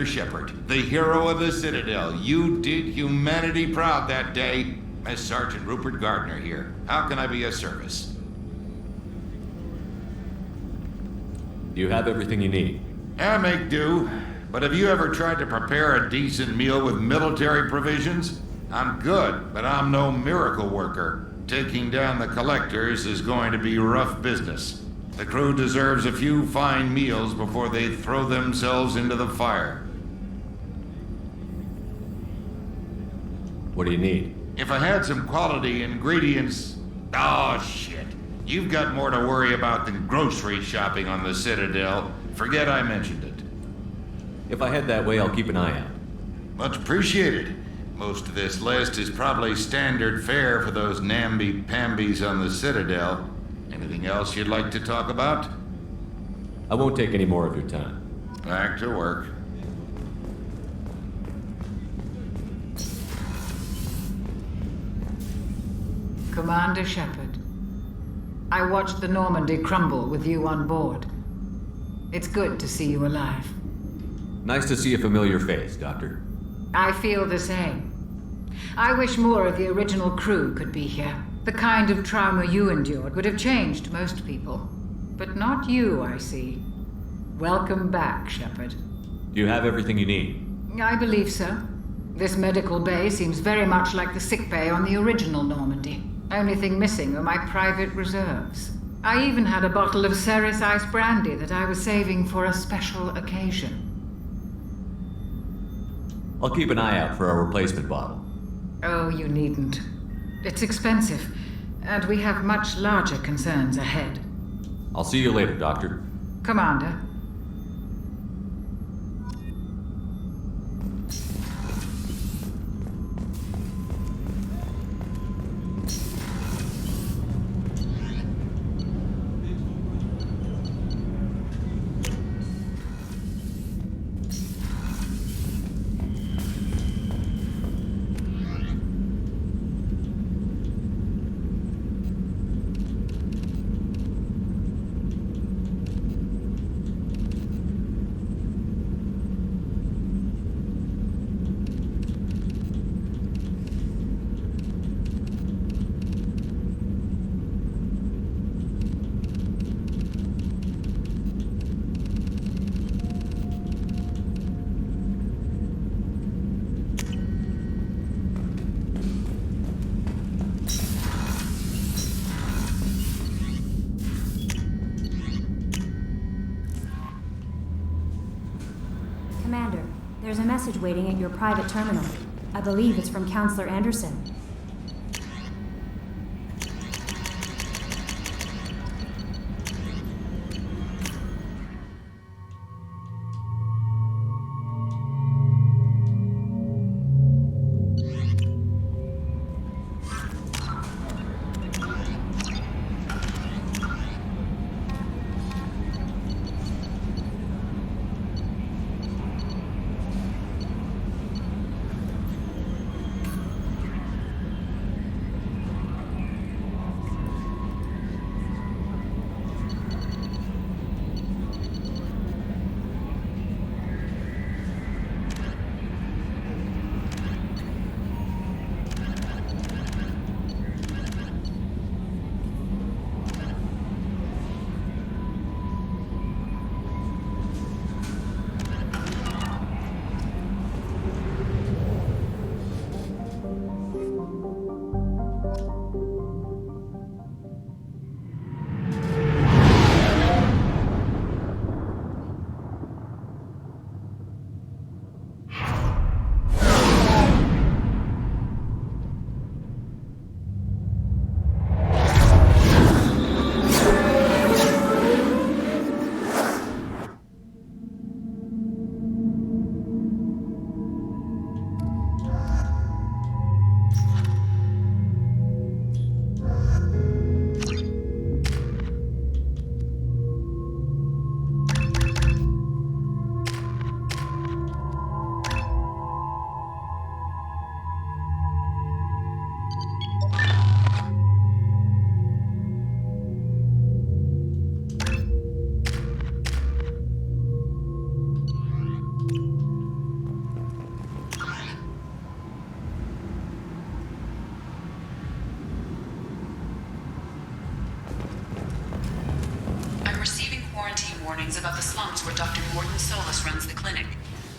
Shepard, the hero of the Citadel. You did humanity proud that day. As Sergeant Rupert Gardner here. How can I be of service? You have everything you need. I make do. But have you ever tried to prepare a decent meal with military provisions? I'm good, but I'm no miracle worker. Taking down the collectors is going to be rough business. The crew deserves a few fine meals before they throw themselves into the fire. What do you need? If I had some quality ingredients... Oh, shit. You've got more to worry about than grocery shopping on the Citadel. Forget I mentioned it. If I head that way, I'll keep an eye out. Much appreciated. Most of this list is probably standard fare for those namby-pambies on the Citadel. Anything else you'd like to talk about? I won't take any more of your time. Back to work. Commander Shepard, I watched the Normandy crumble with you on board. It's good to see you alive. Nice to see a familiar face, Doctor. I feel the same. I wish more of the original crew could be here. The kind of trauma you endured would have changed most people. But not you, I see. Welcome back, Shepard. Do you have everything you need? I believe so. This medical bay seems very much like the sick bay on the original Normandy. Only thing missing were my private reserves. I even had a bottle of Ceres Ice brandy that I was saving for a special occasion. I'll keep an eye out for a replacement bottle. Oh, you needn't. It's expensive, and we have much larger concerns ahead. I'll see you later, Doctor. Commander. Commander, there's a message waiting at your private terminal. I believe it's from Counselor Anderson. Dr. Morton Solus runs the clinic.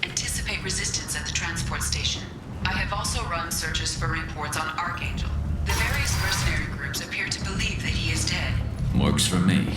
Anticipate resistance at the transport station. I have also run searches for reports on Archangel. The various mercenary groups appear to believe that he is dead. Works for me.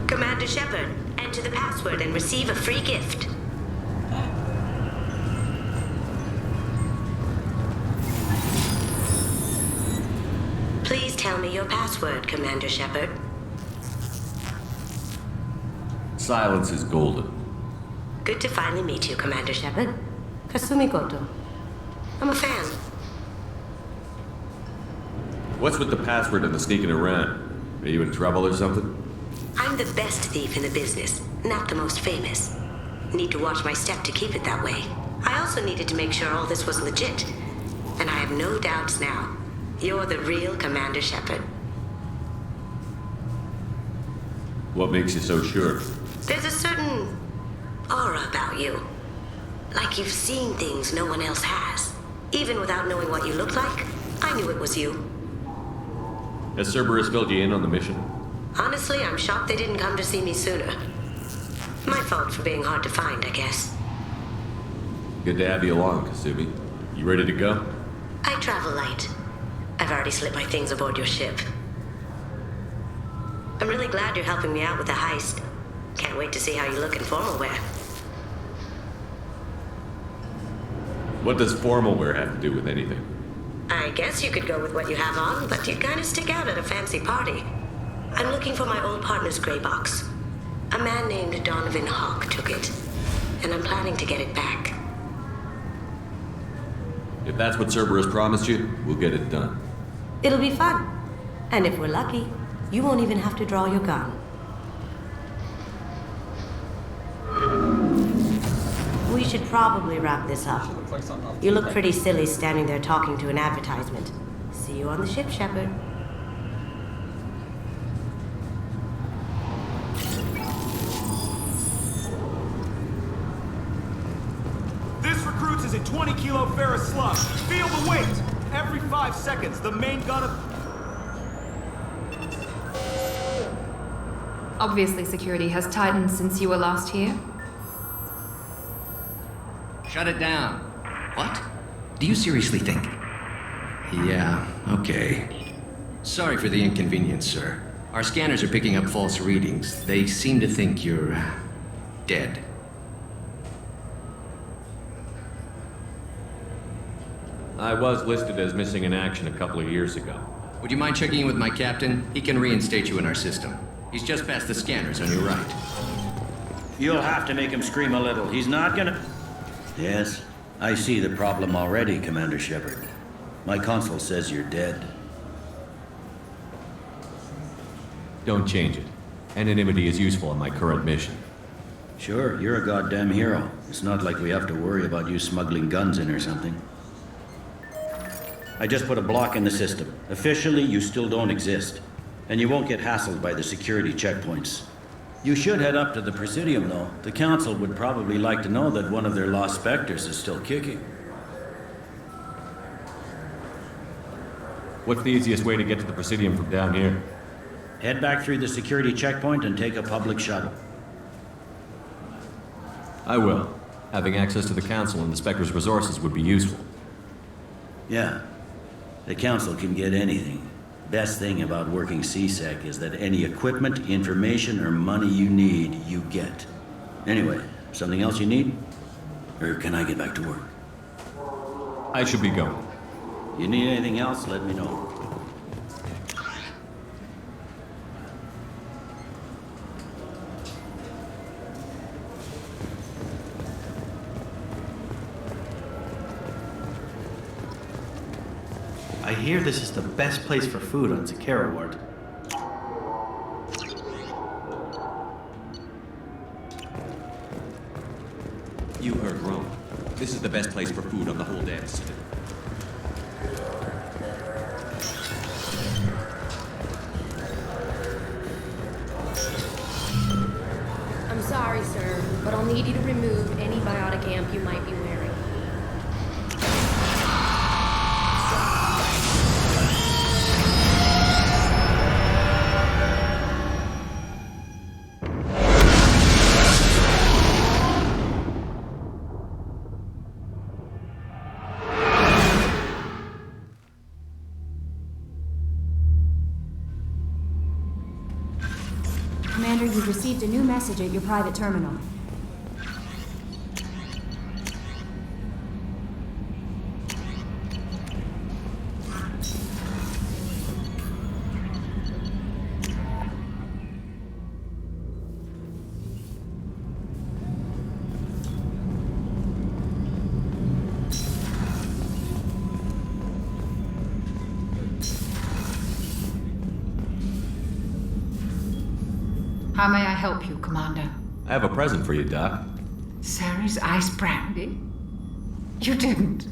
Commander Shepard, enter the password and receive a free gift. Please tell me your password, Commander Shepard. Silence is golden. Good to finally meet you, Commander Shepard. Kasumi Goto. I'm a fan. What's with the password and the sneaking around? Are you in trouble or something? I'm the best thief in the business, not the most famous. Need to watch my step to keep it that way. I also needed to make sure all this was legit. And I have no doubts now. You're the real Commander Shepard. What makes you so sure? There's a certain aura about you. Like you've seen things no one else has. Even without knowing what you look like, I knew it was you. Has Cerberus filled you in on the mission? Honestly, I'm shocked they didn't come to see me sooner. My fault for being hard to find, I guess. Good to have you along, Kasumi. You ready to go? I travel light. I've already slipped my things aboard your ship. I'm really glad you're helping me out with the heist. Can't wait to see how you look in formal wear. What does formal wear have to do with anything? I guess you could go with what you have on, but you'd kind of stick out at a fancy party. I'm looking for my old partner's gray box. A man named Donovan Hawk took it, and I'm planning to get it back. If that's what Cerberus promised you, we'll get it done. It'll be fun. And if we're lucky, you won't even have to draw your gun. We should probably wrap this up. You look pretty silly standing there talking to an advertisement. See you on the ship, Shepard. This recruits is a 20-kilo ferrous slug. Feel the weight! Every 5 seconds, the main gun of... Obviously, security has tightened since you were last here. Shut it down. What? Do you seriously think? Yeah, okay. Sorry for the inconvenience, sir. Our scanners are picking up false readings. They seem to think you're dead. I was listed as missing in action a couple of years ago. Would you mind checking in with my captain? He can reinstate you in our system. He's just past the scanners on your right. You'll have to make him scream a little. He's not gonna... Yes, I see the problem already, Commander Shepard. My console says you're dead. Don't change it. Anonymity is useful in my current mission. Sure, you're a goddamn hero. It's not like we have to worry about you smuggling guns in or something. I just put a block in the system. Officially, you still don't exist. And you won't get hassled by the security checkpoints. You should head up to the Presidium, though. The Council would probably like to know that one of their lost specters is still kicking. What's the easiest way to get to the Presidium from down here? Head back through the security checkpoint and take a public shuttle. I will. Having access to the Council and the Spectre's resources would be useful. Yeah. The Council can get anything. Best thing about working CSEC is that any equipment, information, or money you need, you get. Anyway, something else you need? Or can I get back to work? I should be going. You need anything else, let me know. I hear this is the best place for food on Zakera Ward. You heard wrong. This is the best place for food on the whole damn city. I'm sorry, sir, but I'll need you to remove any biotic amp you might be wearing. Commander, you've received a new message at your private terminal. How may I help you, Commander? I have a present for you, Doc. Ceres ice brandy? You didn't.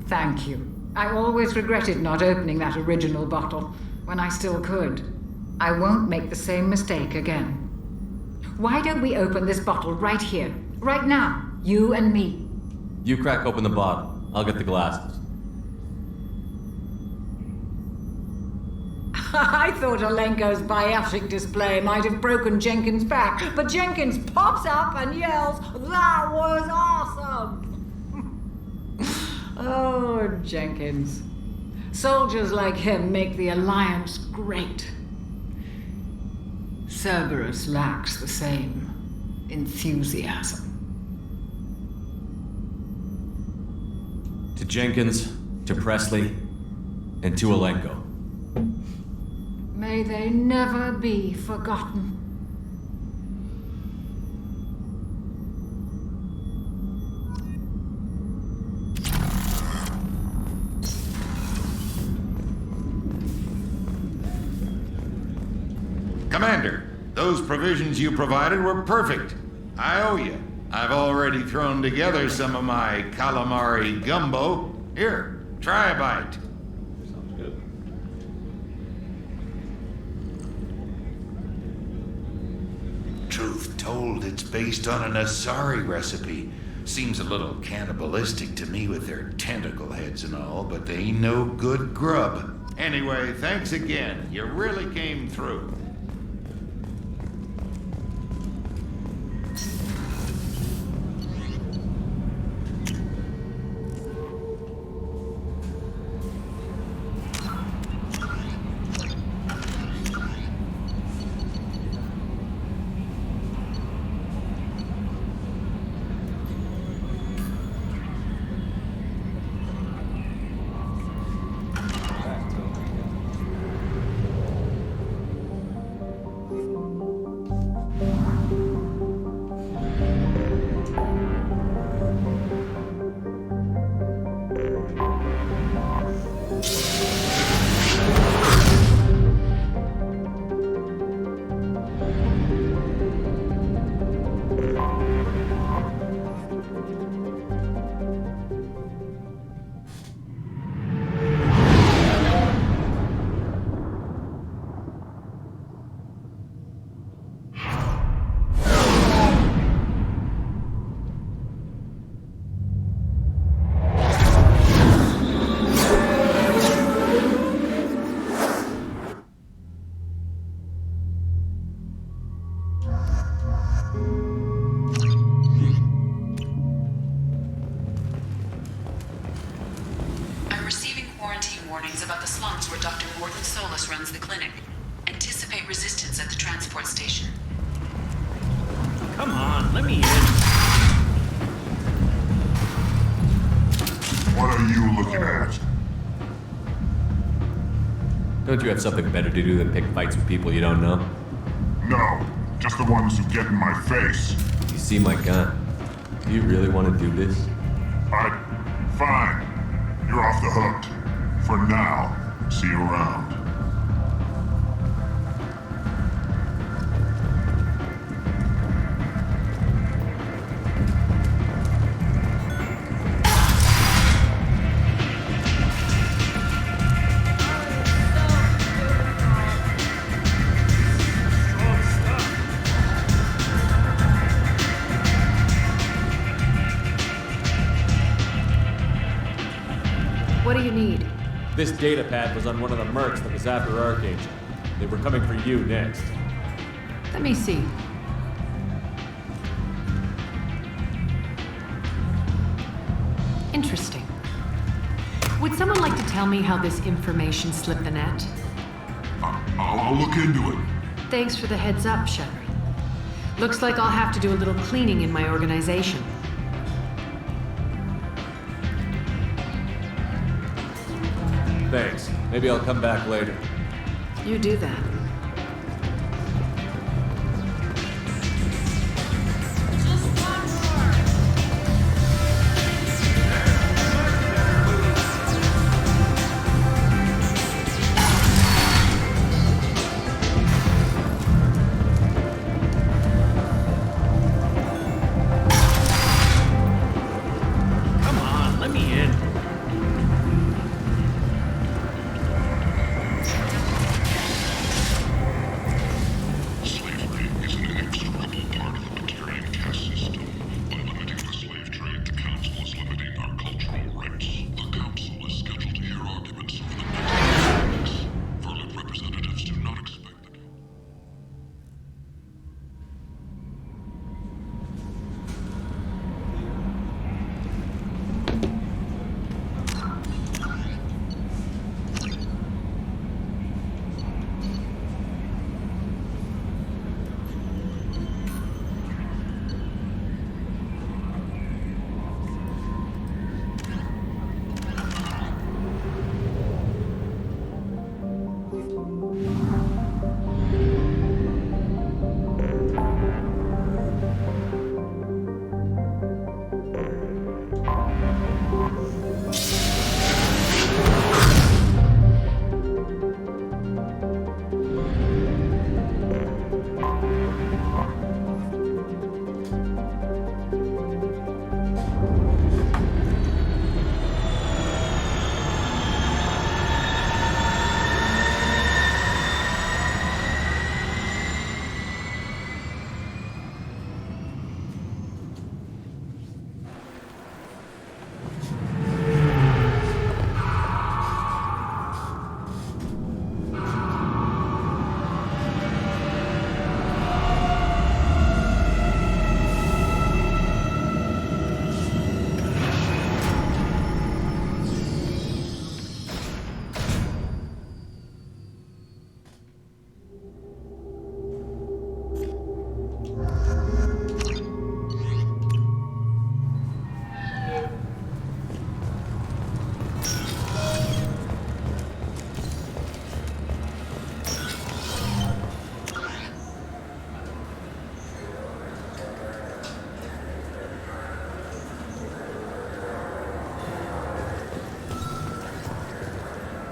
Thank you. I always regretted not opening that original bottle when I still could. I won't make the same mistake again. Why don't we open this bottle right here, right now, you and me? You crack open the bottle. I'll get the glasses. I thought Alenko's biotic display might have broken Jenkins' back, but Jenkins pops up and yells, "That was awesome!" Oh, Jenkins. Soldiers like him make the Alliance great. Cerberus lacks the same enthusiasm. To Jenkins, to Presley, and to Alenko. May they never be forgotten. Commander, those provisions you provided were perfect. I owe you. I've already thrown together some of my calamari gumbo. Here, try a bite. Truth told, it's based on an Asari recipe. Seems a little cannibalistic to me with their tentacle heads and all, but they ain't no good grub. Anyway, thanks again. You really came through. let me in. What are you looking at? Don't you have something better to do than pick fights with people you don't know? No, just the ones who get in my face. You see my gun. Do you really want to do this? Fine. You're off the hook. For now. See you around. What do you need? This data pad was on one of the mercs that was after Archangel. They were coming for you next. Let me see. Interesting. Would someone like to tell me how this information slipped the net? I'll look into it. Thanks for the heads up, Shepard. Looks like I'll have to do a little cleaning in my organization. Thanks. Maybe I'll come back later. You do that. Come on, let me in. Slavery is an inextricable part of the Batarian caste system. By limiting the slave trade, the Council is limiting our cultural rights. The Council is scheduled to hear arguments over the next 2 weeks. Verlet representatives do not expect it.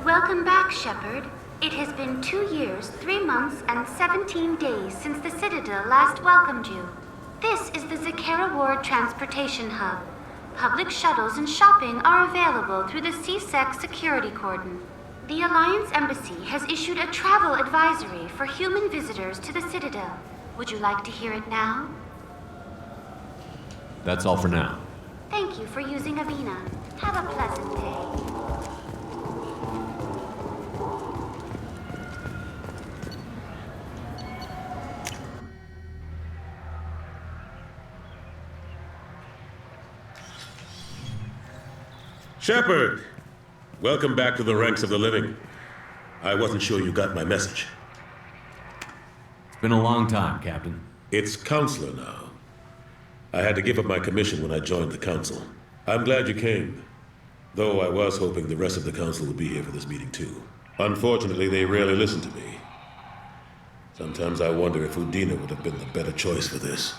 Welcome back, Shepard. It has been 2 years, 3 months, and 17 days since the Citadel last welcomed you. This is the Zakera Ward Transportation Hub. Public shuttles and shopping are available through the CSEC security cordon. The Alliance Embassy has issued a travel advisory for human visitors to the Citadel. Would you like to hear it now? That's all for now. Thank you for using Avena. Have a pleasant day. Shepard! Welcome back to the ranks of the living. I wasn't sure you got my message. It's been a long time, Captain. It's Counselor now. I had to give up my commission when I joined the council. I'm glad you came, though I was hoping the rest of the council would be here for this meeting too. Unfortunately, they rarely listen to me. Sometimes I wonder if Udina would have been the better choice for this.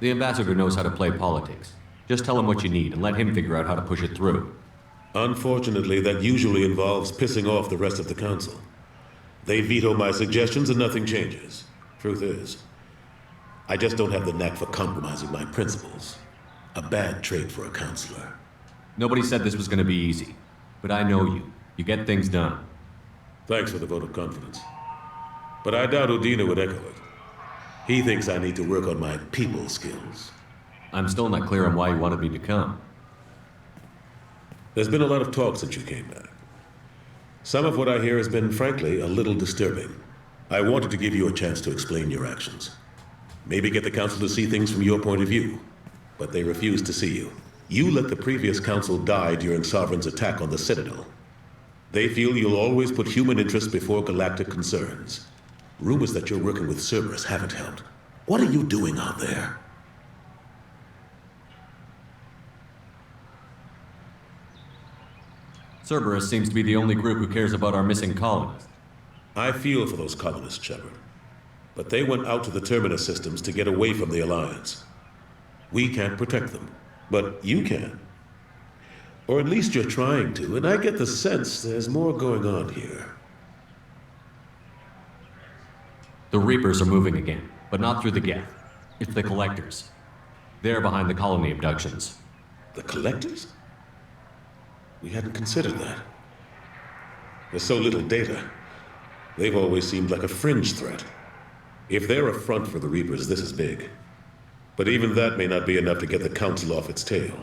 The ambassador knows how to play politics. Just tell him what you need and let him figure out how to push it through. Unfortunately, that usually involves pissing off the rest of the council. They veto my suggestions and nothing changes. Truth is, I just don't have the knack for compromising my principles. A bad trait for a counselor. Nobody said this was going to be easy, but I know you. You get things done. Thanks for the vote of confidence. But I doubt Udina would echo it. He thinks I need to work on my people skills. I'm still not clear on why you wanted me to come. There's been a lot of talk since you came back. Some of what I hear has been, frankly, a little disturbing. I wanted to give you a chance to explain your actions. Maybe get the council to see things from your point of view. But they refuse to see you. You let the previous council die during Sovereign's attack on the Citadel. They feel you'll always put human interests before galactic concerns. Rumors that you're working with Cerberus haven't helped. What are you doing out there? Cerberus seems to be the only group who cares about our missing colonists. I feel for those colonists, Shepard. But they went out to the Terminus systems to get away from the Alliance. We can't protect them, but you can. Or at least you're trying to, and I get the sense there's more going on here. The Reapers are moving again, but not through the Geth. It's the Collectors. They're behind the colony abductions. The Collectors? We hadn't considered that. There's so little data. They've always seemed like a fringe threat. If they're a front for the Reapers, this is big. But even that may not be enough to get the Council off its tail.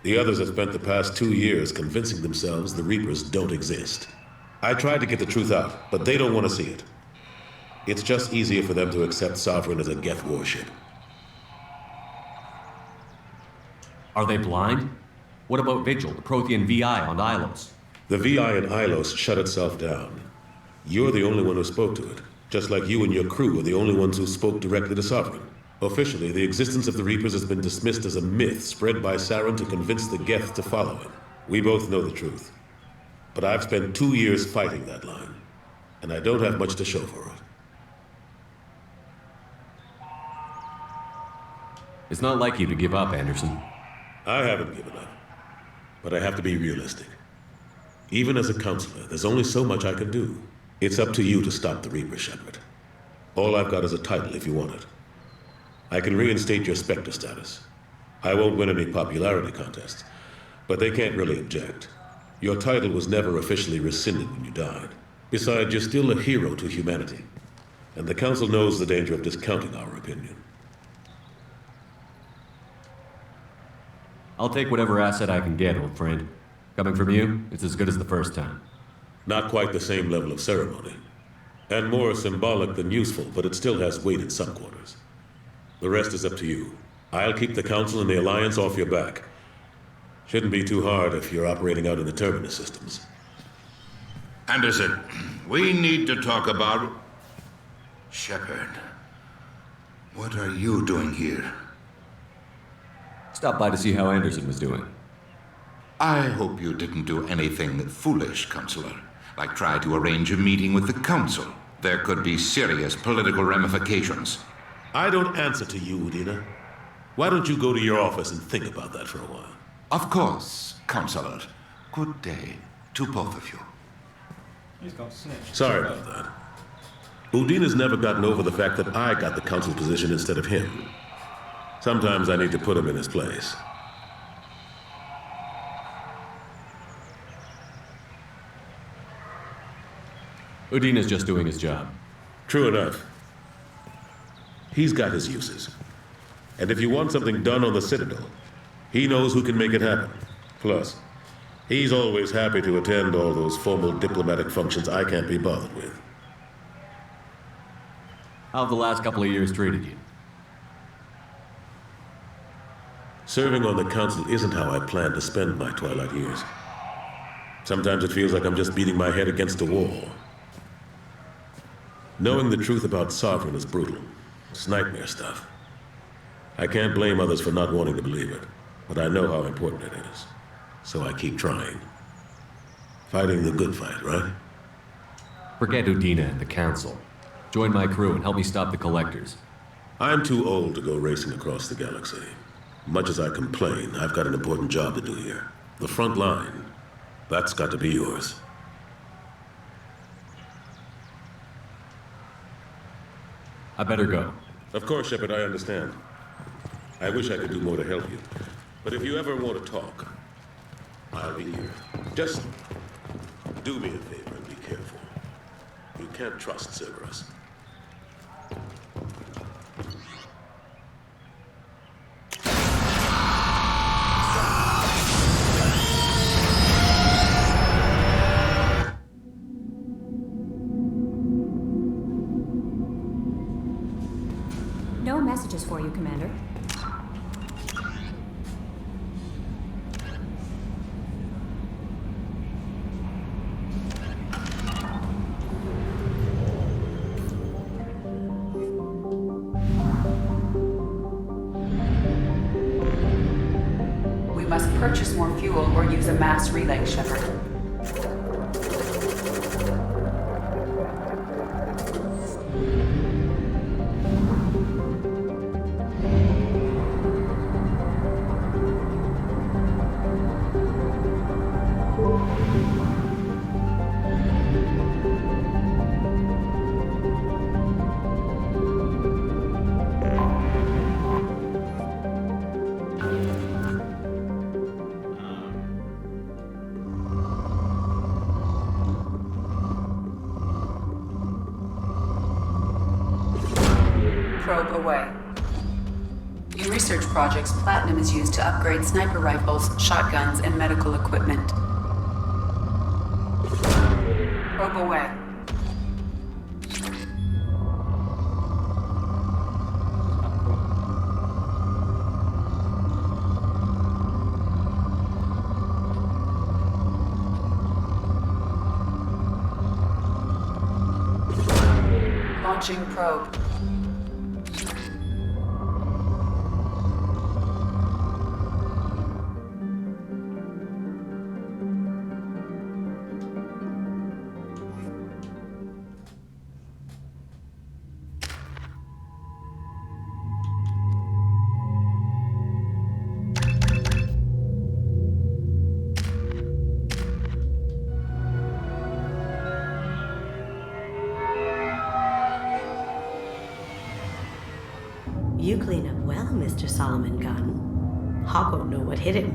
The others have spent the past 2 years convincing themselves the Reapers don't exist. I tried to get the truth out, but they don't want to see it. It's just easier for them to accept Sovereign as a Geth warship. Are they blind? What about Vigil, the Prothean VI on Ilos? The VI in Ilos shut itself down. You're the only one who spoke to it, just like you and your crew are the only ones who spoke directly to Sovereign. Officially, the existence of the Reapers has been dismissed as a myth spread by Saren to convince the Geth to follow him. We both know the truth. But I've spent 2 years fighting that line, and I don't have much to show for it. It's not like you to give up, Anderson. I haven't given up, but I have to be realistic. Even as a counselor, there's only so much I can do. It's up to you to stop the Reaper, Shepard. All I've got is a title if you want it. I can reinstate your Spectre status. I won't win any popularity contests, but they can't really object. Your title was never officially rescinded when you died. Besides, you're still a hero to humanity, and the Council knows the danger of discounting our opinion. I'll take whatever asset I can get, old friend. Coming from you, it's as good as the first time. Not quite the same level of ceremony. And more symbolic than useful, but it still has weight in some quarters. The rest is up to you. I'll keep the Council and the Alliance off your back. Shouldn't be too hard if you're operating out in the Terminus systems. Anderson, we need to talk about... Shepard. What are you doing here? Stop by to see how Anderson was doing. I hope you didn't do anything foolish, Counselor. Like try to arrange a meeting with the Council. There could be serious political ramifications. I don't answer to you, Udina. Why don't you go to your office and think about that for a while? Of course, Counselor. Good day to both of you. He's gonna snitch. Sorry about that. Udina's never gotten over the fact that I got the Council position instead of him. Sometimes I need to put him in his place. Udina's just doing his job. True enough. He's got his uses. And if you want something done on the Citadel, he knows who can make it happen. Plus, he's always happy to attend all those formal diplomatic functions I can't be bothered with. How have the last couple of years treated you? Serving on the Council isn't how I plan to spend my twilight years. Sometimes it feels like I'm just beating my head against a wall. Knowing the truth about Sovereign is brutal. It's nightmare stuff. I can't blame others for not wanting to believe it, but I know how important it is. So I keep trying. Fighting the good fight, right? Forget Udina and the Council. Join my crew and help me stop the Collectors. I'm too old to go racing across the galaxy. Much as I complain, I've got an important job to do here. The front line. That's got to be yours. I better go. Of course, Shepard, I understand. I wish I could do more to help you. But if you ever want to talk, I'll be here. Just do me a favor and be careful. You can't trust Cerberus. No messages for you, Commander. We must purchase more fuel or use a mass relay, Shepard. Probe away. In research projects, platinum is used to upgrade sniper rifles, shotguns, and medical equipment. Probe away. Launching probe. You clean up well, Mr. Solomon Gunn. Hawk won't know what hit him.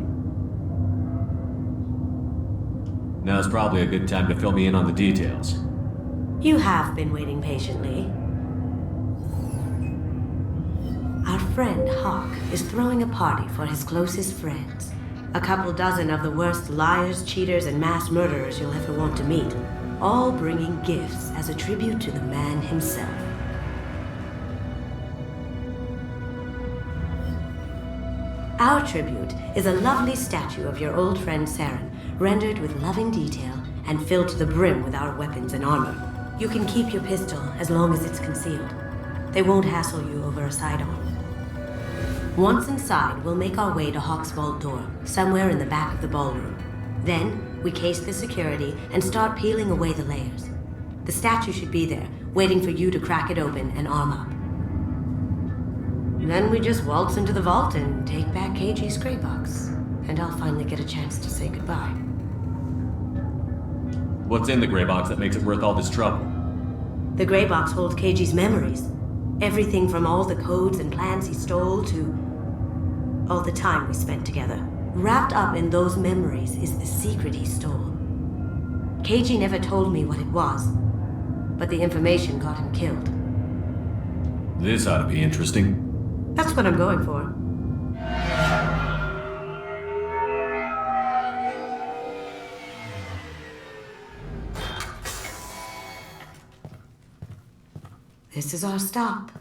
Now's probably a good time to fill me in on the details. You have been waiting patiently. Our friend Hawk is throwing a party for his closest friends. A couple dozen of the worst liars, cheaters, and mass murderers you'll ever want to meet. All bringing gifts as a tribute to the man himself. Our tribute is a lovely statue of your old friend Saren, rendered with loving detail and filled to the brim with our weapons and armor. You can keep your pistol as long as it's concealed. They won't hassle you over a sidearm. Once inside, we'll make our way to Hawk's vault door, somewhere in the back of the ballroom. Then, we case the security and start peeling away the layers. The statue should be there, waiting for you to crack it open and arm up. Then we just waltz into the vault and take back KG's gray box. And I'll finally get a chance to say goodbye. What's in the gray box that makes it worth all this trouble? The gray box holds KG's memories. Everything from all the codes and plans he stole to all the time we spent together. Wrapped up in those memories is the secret he stole. KG never told me what it was, but the information got him killed. This ought to be interesting. That's what I'm going for. This is our stop.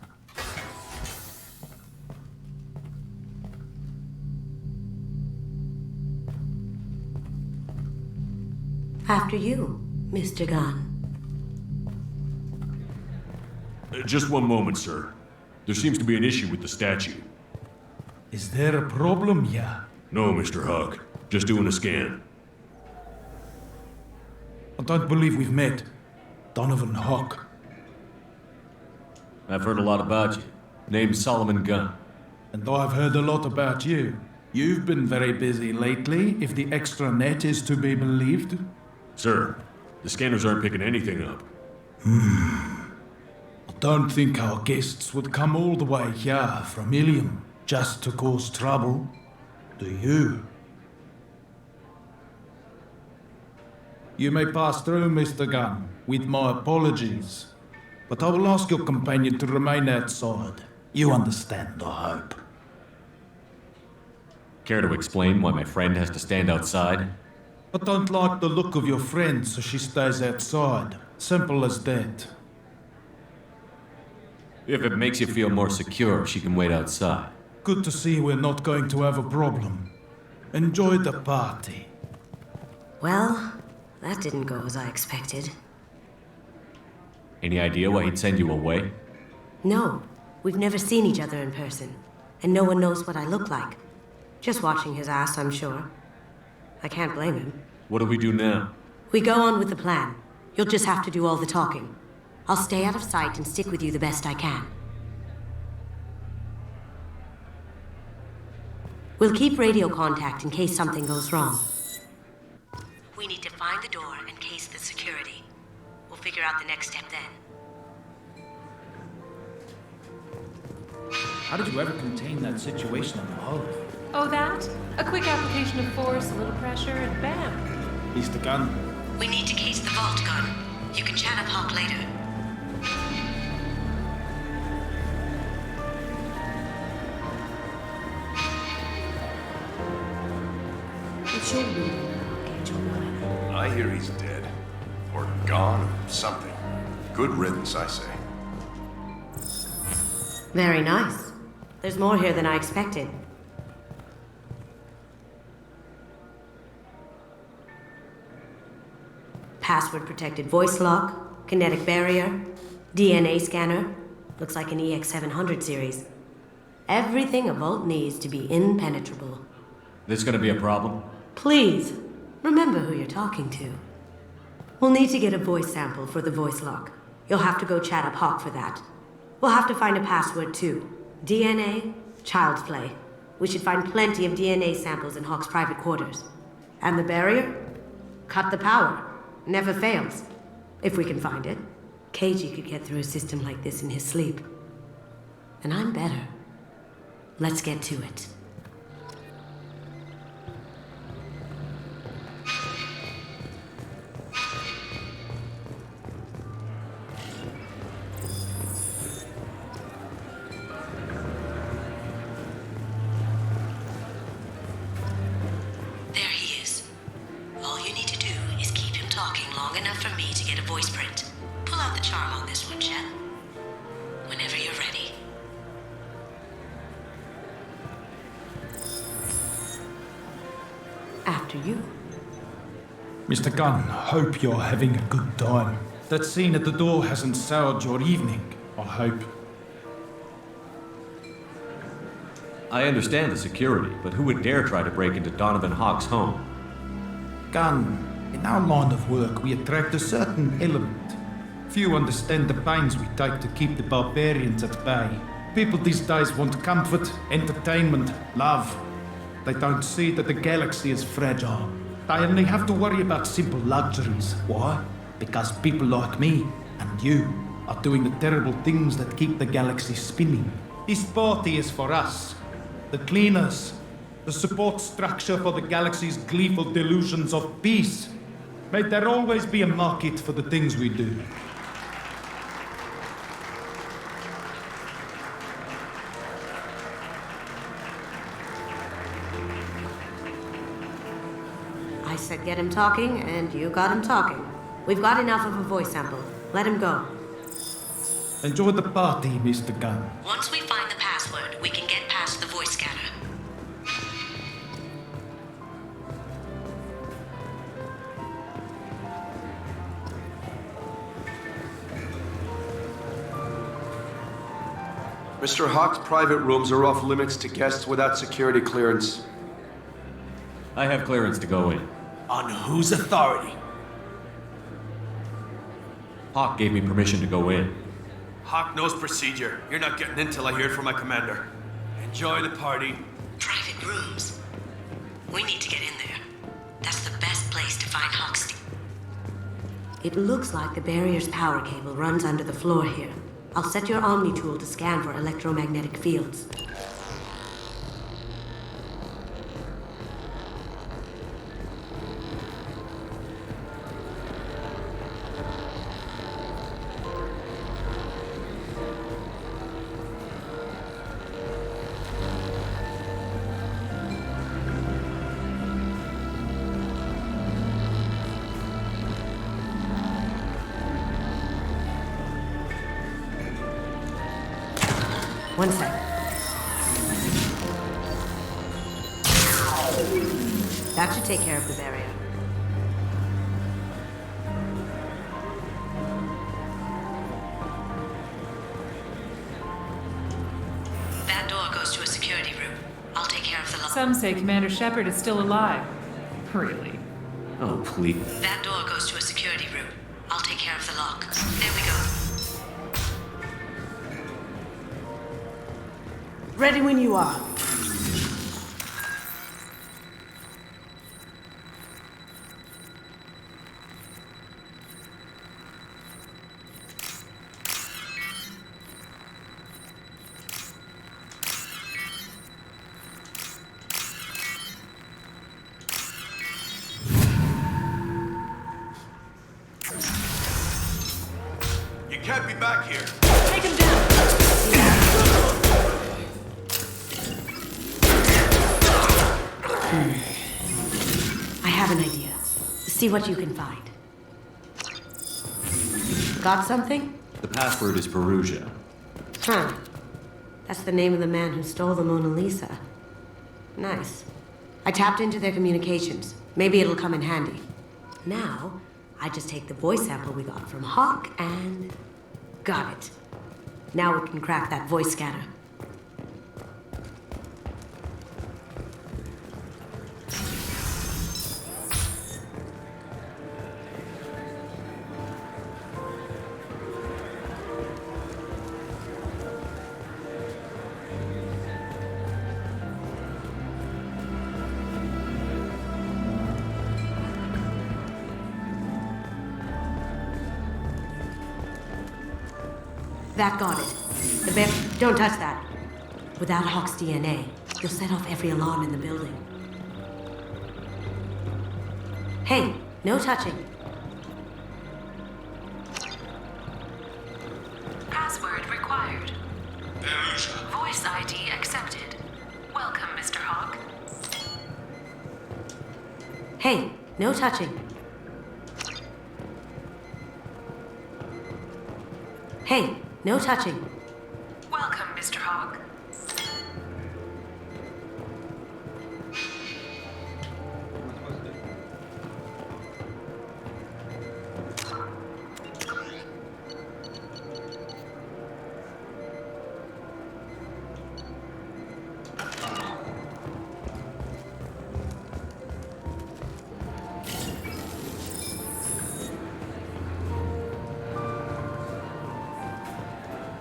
After you, Mr. Gunn. Just one moment, sir. There seems to be an issue with the statue. Is there a problem here? No, Mr. Huck. Just doing a scan. I don't believe we've met. Donovan Huck. I've heard a lot about you. Name's Solomon Gunn. And I've heard a lot about you. You've been very busy lately, if the extranet is to be believed. Sir, the scanners aren't picking anything up. I don't think our guests would come all the way here from Ilium just to cause trouble. Do you? You may pass through, Mr. Gunn, with my apologies. But I will ask your companion to remain outside. You understand, I hope. Care to explain why my friend has to stand outside? I don't like the look of your friend, so she stays outside. Simple as that. If it makes you feel more secure, she can wait outside. Good to see we're not going to have a problem. Enjoy the party. Well, that didn't go as I expected. Any idea why he'd send you away? No, we've never seen each other in person, and no one knows what I look like. Just watching his ass, I'm sure. I can't blame him. What do we do now? We go on with the plan. You'll just have to do all the talking. I'll stay out of sight and stick with you the best I can. We'll keep radio contact in case something goes wrong. We need to find the door and case the security. We'll figure out the next step then. How did you ever contain that situation in the hull? Oh, that? A quick application of force, a little pressure, and bam. Mr. Gunn. We need to case the vault gun. You can chat up Hawk later. It should be Archangel 9. I hear he's dead. Or gone, or something. Good riddance, I say. Very nice. There's more here than I expected. Password-protected voice lock, kinetic barrier, DNA scanner. Looks like an EX700 series. Everything a vault needs to be impenetrable. This gonna be a problem? Please, remember who you're talking to. We'll need to get a voice sample for the voice lock. You'll have to go chat up Hawk for that. We'll have to find a password too. DNA, child's play. We should find plenty of DNA samples in Hawk's private quarters. And the barrier? Cut the power. Never fails. If we can find it. KG could get through a system like this in his sleep. And I'm better. Let's get to it. Mr. Gunn, hope you're having a good time. That scene at the door hasn't soured your evening, I hope. I understand the security, but who would dare try to break into Donovan Hawk's home? Gunn, in our line of work, we attract a certain element. Few understand the pains we take to keep the barbarians at bay. People these days want comfort, entertainment, love. They don't see that the galaxy is fragile. They only have to worry about simple luxuries. Why? Because people like me and you are doing the terrible things that keep the galaxy spinning. This party is for us, the cleaners, the support structure for the galaxy's gleeful delusions of peace. May there always be a market for the things we do. I said get him talking, and you got him talking. We've got enough of a voice sample. Let him go. Enjoy the party, Mr. Gunn. Once we find the password, we can get past the voice scanner. Mr. Hawk's private rooms are off limits to guests without security clearance. I have clearance to go in. On whose authority? Hawk gave me permission to go in. Hawk knows procedure. You're not getting in till I hear it from my commander. Enjoy the party. Private rooms. We need to get in there. That's the best place to find Hawk's. It looks like the barrier's power cable runs under the floor here. I'll set your Omni tool to scan for electromagnetic fields. One sec. That should take care of the barrier. That door goes to a security room. I'll take care of the lock. Some say Commander Shepard is still alive. Really? Oh, please. That door goes to a security room. I'll take care of the lock. There we go. Ready when you are. You can't be back here. Take him down! I have an idea. See what you can find. Got something? The password is Perugia. Huh. That's the name of the man who stole the Mona Lisa. Nice. I tapped into their communications. Maybe it'll come in handy. Now, I just take the voice sample we got from Hawk and... got it. Now we can crack that voice scanner. That got it. The bear... Don't touch that. Without Hawk's DNA, you'll set off every alarm in the building. Hey, no touching. Password required. Voice ID accepted. Welcome, Mr. Hawk. Hey, no touching. Hey, no touching. Welcome, Mr. Hawk.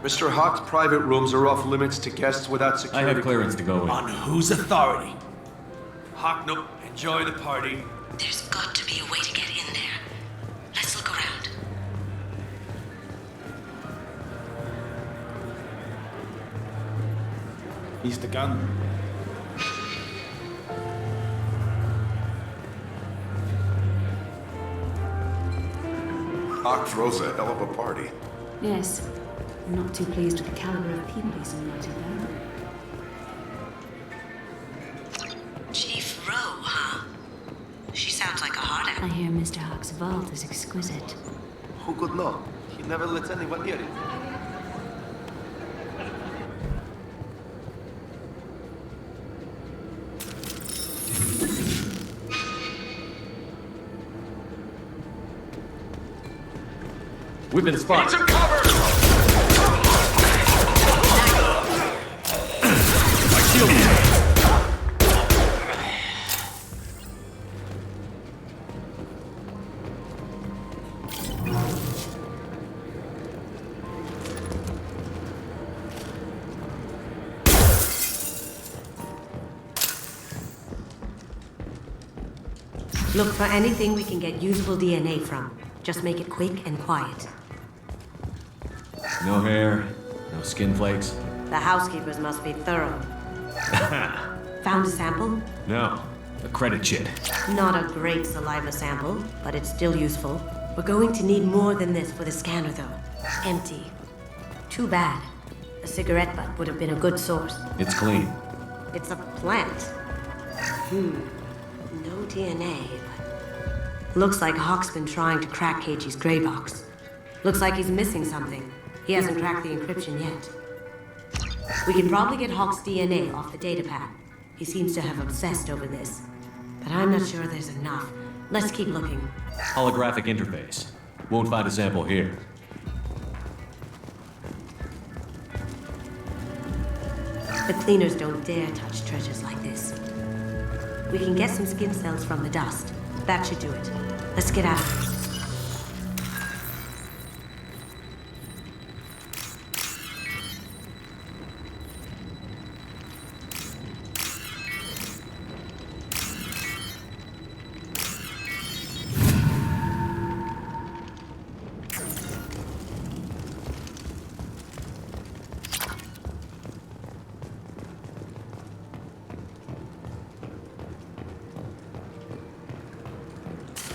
Mr. Hawk's private rooms are off limits to guests without I security. have clearance to go in. On whose authority? Hawk, nope. Enjoy the party. There's got to be a way to get in there. Let's look around. He's the gun. Hawk throws a hell of a party. Yes. I'm not too pleased with the caliber of people he's invited there. Chief Rowe, huh? She sounds like a hard I hear Mr. Hawk's vault is exquisite. Who could know? He never lets anyone near it. We've been spotted. Some cover! Look for anything we can get usable DNA from. Just make it quick and quiet. No hair, no skin flakes. The housekeepers must be thorough. Found a sample? No, a credit chit. Not a great saliva sample, but it's still useful. We're going to need more than this for the scanner, though. Empty. Too bad. A cigarette butt would have been a good source. It's clean. It's a plant. No DNA, but... Looks like Hawk's been trying to crack KG's gray box. Looks like he's missing something. He hasn't cracked the encryption yet. We can probably get Hawk's DNA off the datapad. He seems to have obsessed over this. But I'm not sure there's enough. Let's keep looking. Holographic interface. Won't find a sample here. The cleaners don't dare touch treasures like this. We can get some skin cells from the dust. That should do it. Let's get out of here.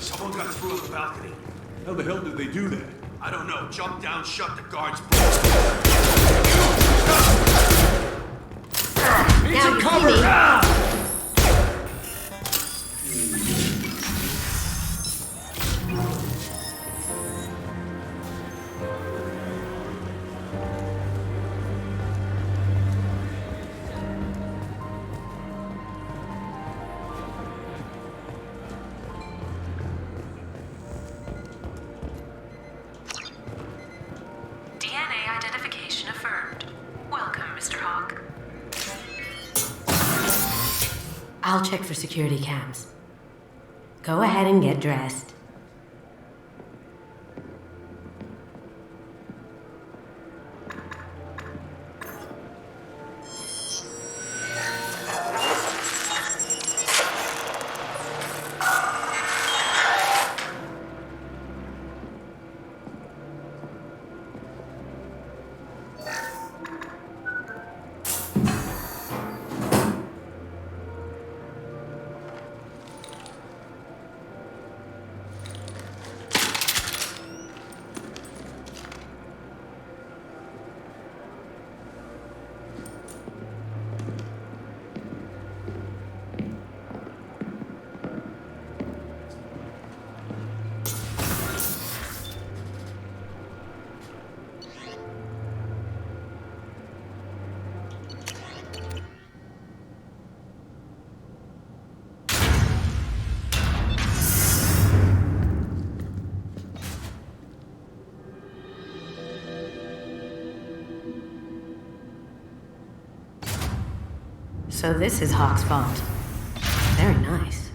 Someone got through on the balcony. How the hell did they do that? I don't know. Jump down, shut the guards. Need some cover! DNA identification affirmed. Welcome, Mr. Hawk. I'll check for security cams. Go ahead and get dressed. So this is Hawk's fault. Very nice.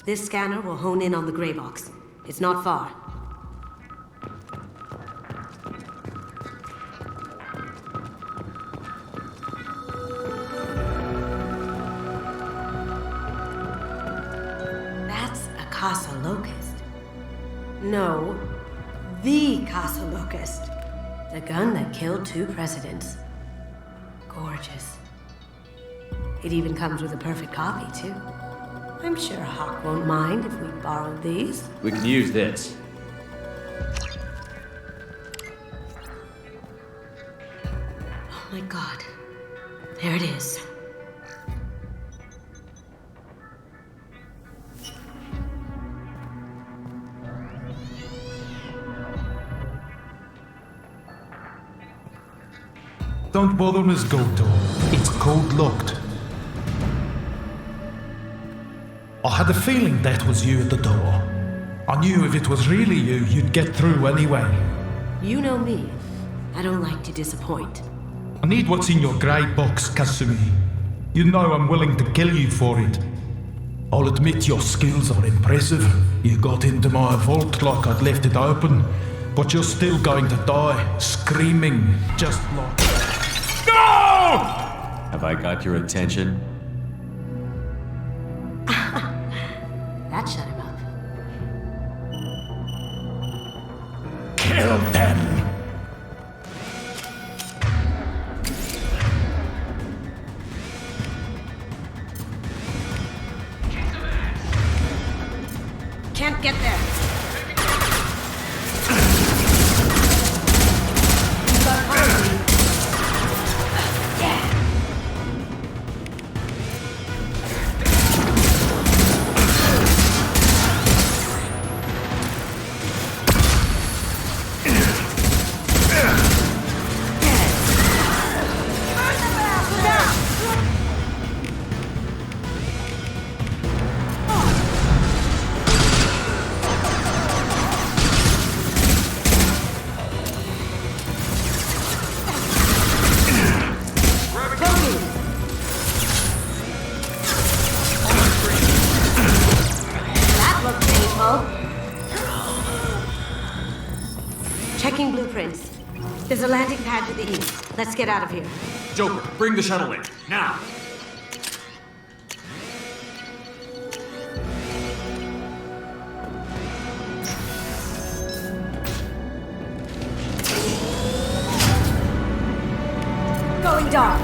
This scanner will hone in on the gray box. It's not far. That's a Casa Locust. No, the Casa Locust. The gun that killed 2 presidents. Gorgeous. It even comes with a perfect copy, too. I'm sure Hawk won't mind if we borrowed these. We can use this. Oh my god. There it is. Don't bother, Miss Goto. It's code locked. I had a feeling that was you at the door. I knew if it was really you, you'd get through anyway. You know me. I don't like to disappoint. I need what's in your grey box, Kasumi. You know I'm willing to kill you for it. I'll admit your skills are impressive. You got into my vault like I'd left it open, but you're still going to die, screaming, just like... No! Have I got your attention? That should can't get there. You've got company. Checking blueprints. There's a landing pad to the east. Let's get out of here. Joker, bring the shuttle in. Now! Going dark.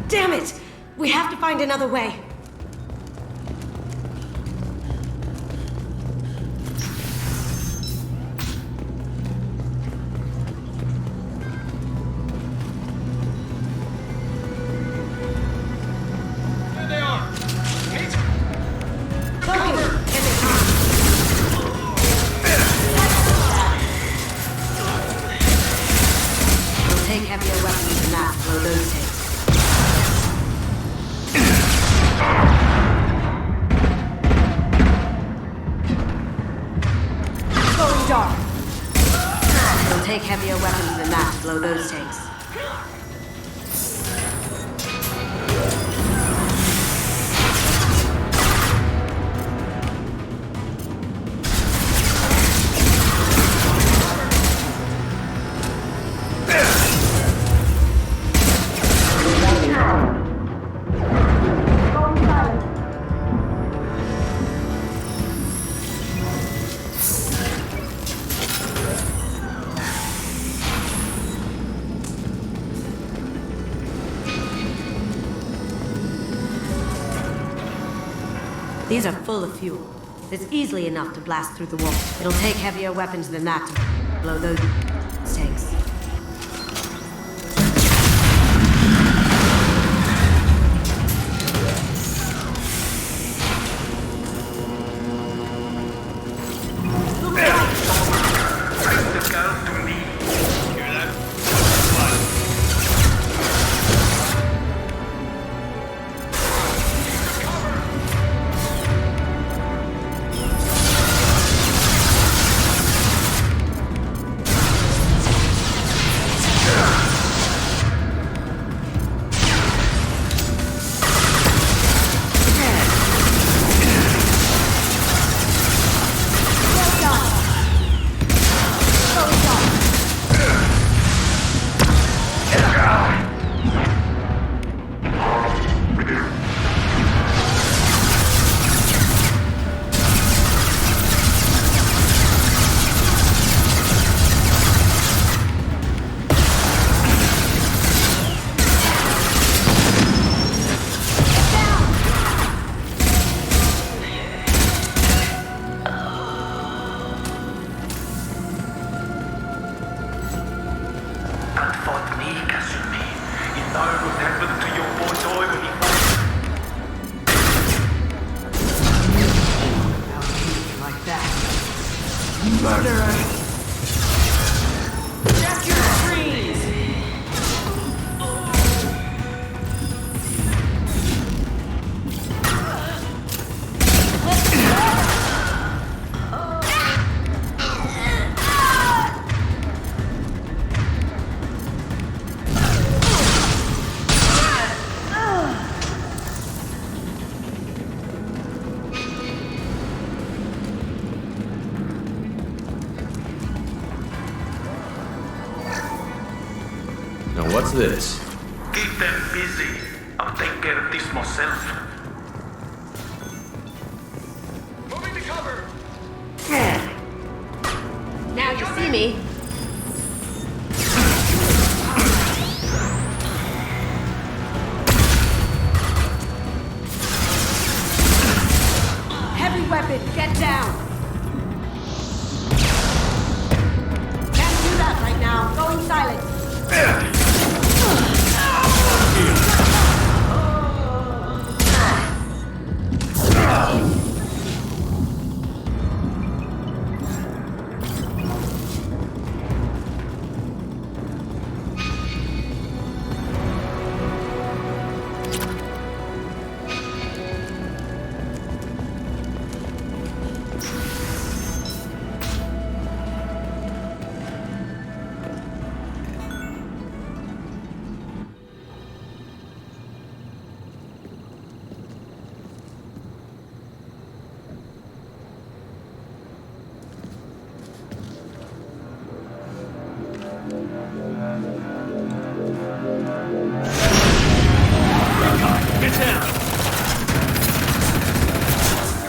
Damn it! We have to find another way. There they are! Hit! Cover! Here they come. We'll take heavier weapons than that to blow those tanks. Dark. It'll take heavier weapons than that to blow those tanks. These are full of fuel. It's easily enough to blast through the wall. It'll take heavier weapons than that to blow those tanks. What's this? Keep them busy. I'll take care of this myself. Moving to cover. Now you see me. Heavy weapon, get down. Can't do that right now. Going silent.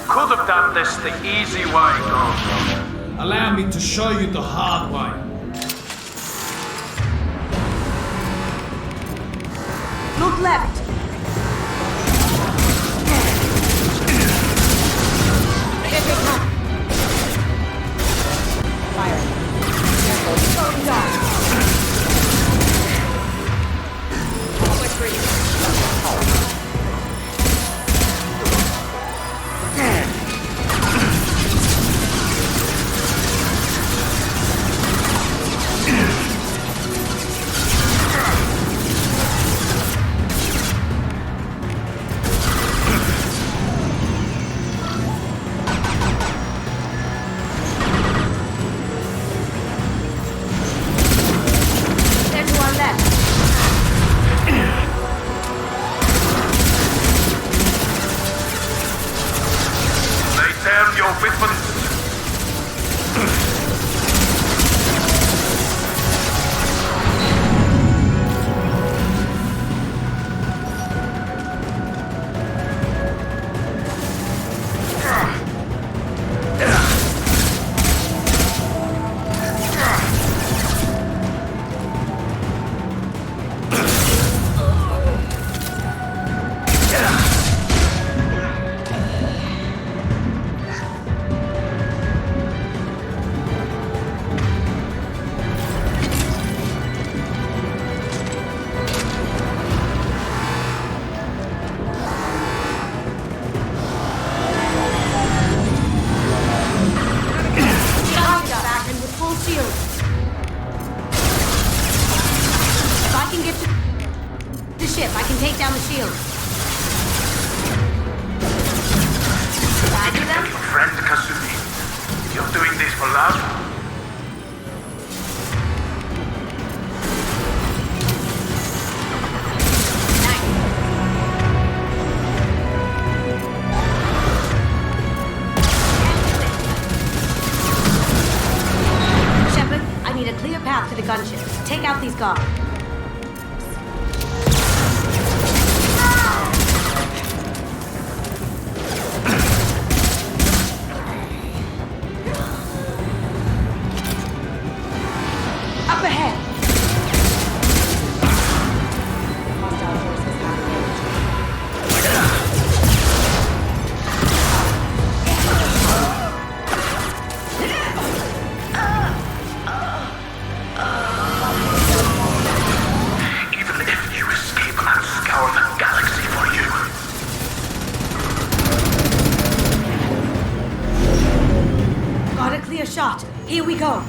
Could have done this the easy way, Gordon. Allow me to show you the hard way. Look left. Here they come. Fire. Going down. Almost free. Take out these guards. Up ahead. Shot. Here we go.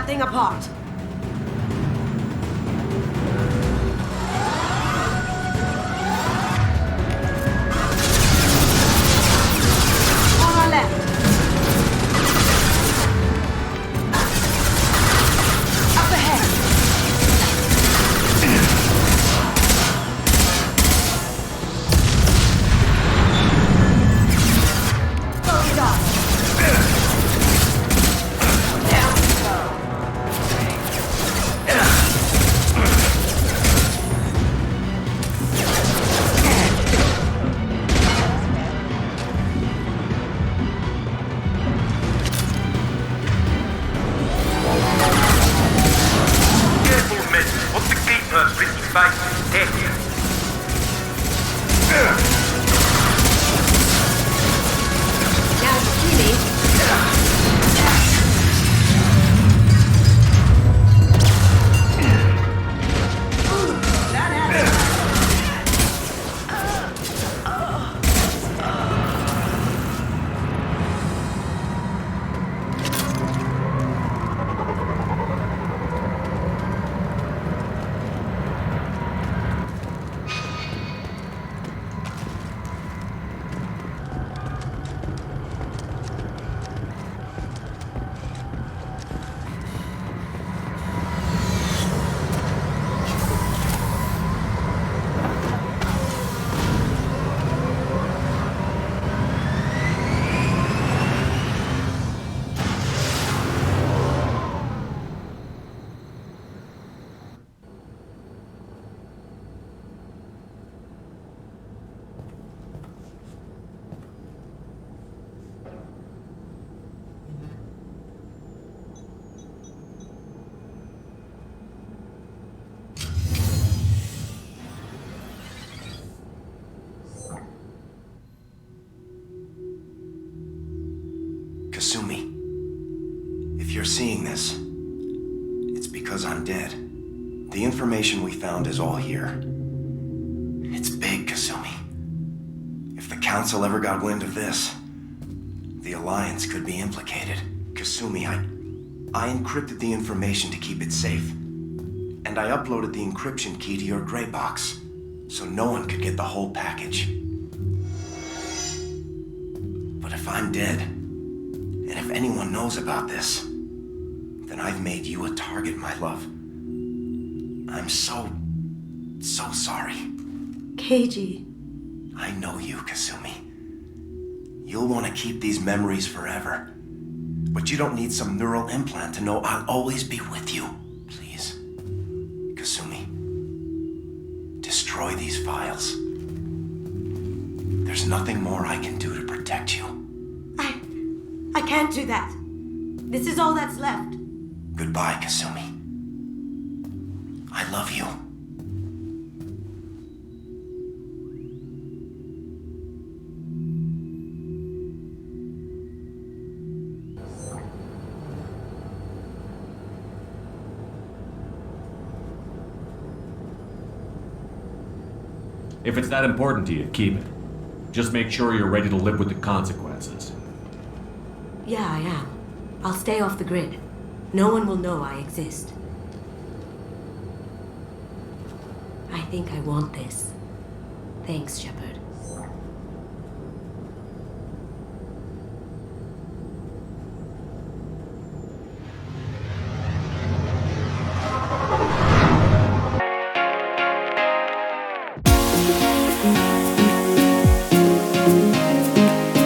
that thing apart. On our left. Up ahead. Focus off. Kasumi, if you're seeing this, it's because I'm dead. The information we found is all here. It's big, Kasumi. If the Council ever got wind of this, the Alliance could be implicated. Kasumi, I encrypted the information to keep it safe. And I uploaded the encryption key to your gray box, so no one could get the whole package. But if I'm dead, and if anyone knows about this, then I've made you a target, my love. I'm so sorry. Keiji. I know you, Kasumi. You'll want to keep these memories forever. But you don't need some neural implant to know I'll always be with you. Please. Kasumi. Destroy these files. There's nothing more I can do to protect you. I can't do that. This is all that's left. Goodbye, Kasumi. I love you. If it's that important to you, keep it. Just make sure you're ready to live with the consequences. Yeah, I am. I'll stay off the grid. No one will know I exist. I think I want this. Thanks, Shepard.